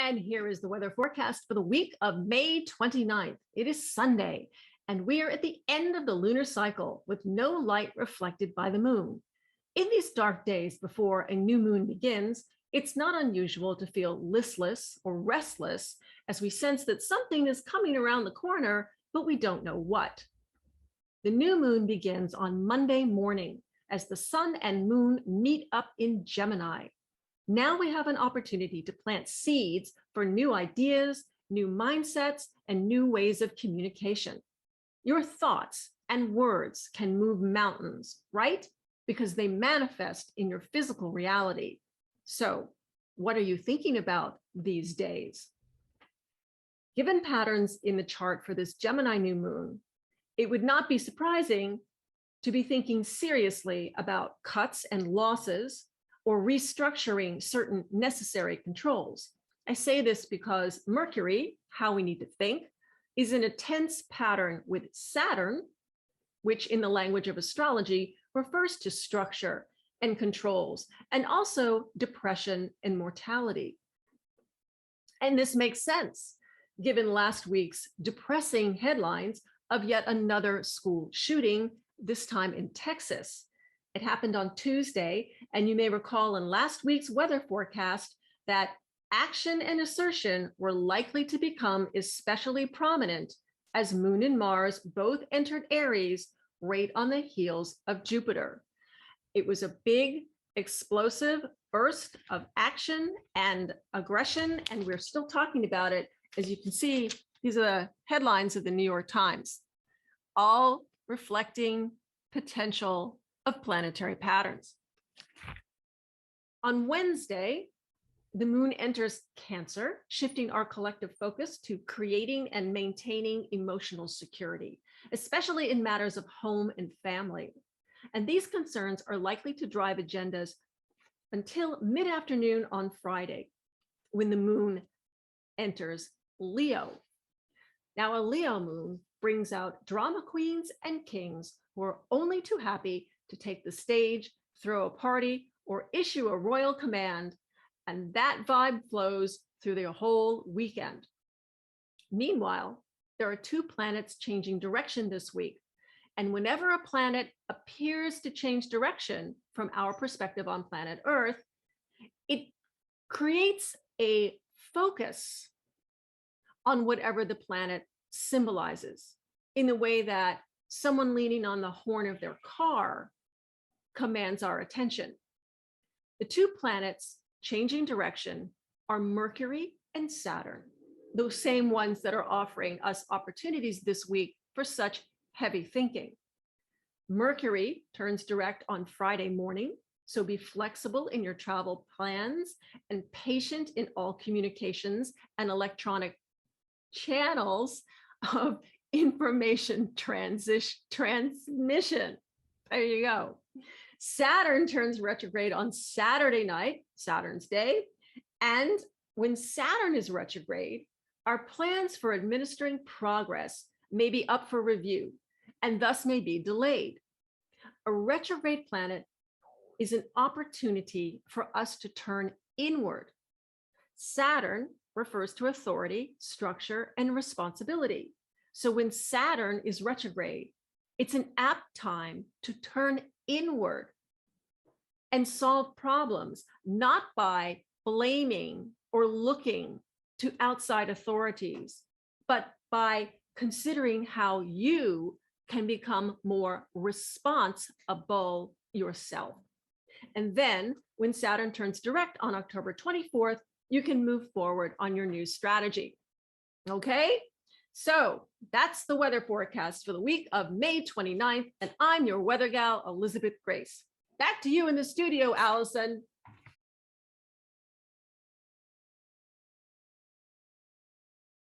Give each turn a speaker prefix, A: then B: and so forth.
A: And here is the weather forecast for the week of May 29th. It is Sunday, and we are at the end of the lunar cycle with no light reflected by the moon. In these dark days before a new moon begins, it's not unusual to feel listless or restless as we sense that something is coming around the corner, but we don't know what. The new moon begins on Monday morning as the sun and moon meet up in Gemini. Now we have an opportunity to plant seeds for new ideas, new mindsets, and new ways of communication. Your thoughts and words can move mountains, right? Because they manifest in your physical reality. So, what are you thinking about these days? Given patterns in the chart for this Gemini new moon, it would not be surprising to be thinking seriously about cuts and losses or restructuring certain necessary controls. I say this because Mercury, how we need to think, is in a tense pattern with Saturn, which in the language of astrology refers to structure and controls, and also depression and mortality. And this makes sense, given last week's depressing headlines of yet another school shooting, this time in Texas. It happened on Tuesday, and you may recall in last week's weather forecast that action and assertion were likely to become especially prominent as Moon and Mars both entered Aries right on the heels of Jupiter. It was a big, explosive burst of action and aggression, and we're still talking about it. As you can see, these are the headlines of the New York Times, all reflecting potential of planetary patterns. On Wednesday, the moon enters Cancer, shifting our collective focus to creating and maintaining emotional security, especially in matters of home and family. And these concerns are likely to drive agendas until mid-afternoon on Friday, when the moon enters Leo. Now, a Leo moon brings out drama queens and kings who are only too happy to take the stage, throw a party, or issue a royal command, and that vibe flows through the whole weekend. Meanwhile, there are two planets changing direction this week, and whenever a planet appears to change direction from our perspective on planet Earth, it creates a focus on whatever the planet symbolizes, in the way that someone leaning on the horn of their car commands our attention. The two planets changing direction are Mercury and Saturn, those same ones that are offering us opportunities this week for such heavy thinking. Mercury turns direct on Friday morning, so be flexible in your travel plans and patient in all communications and electronic channels of information transmission. There you go. Saturn turns retrograde on Saturday night, Saturn's day. And when Saturn is retrograde, our plans for administering progress may be up for review and thus may be delayed. A retrograde planet is an opportunity for us to turn inward. Saturn refers to authority, structure, and responsibility. So when Saturn is retrograde, it's an apt time to turn inward and solve problems, not by blaming or looking to outside authorities, but by considering how you can become more responsible yourself. And then when Saturn turns direct on October 24th, you can move forward on your new strategy. Okay? So that's the weather forecast for the week of May 29th. And I'm your weather gal, Elisabeth Grace. Back to you in the studio, Allison.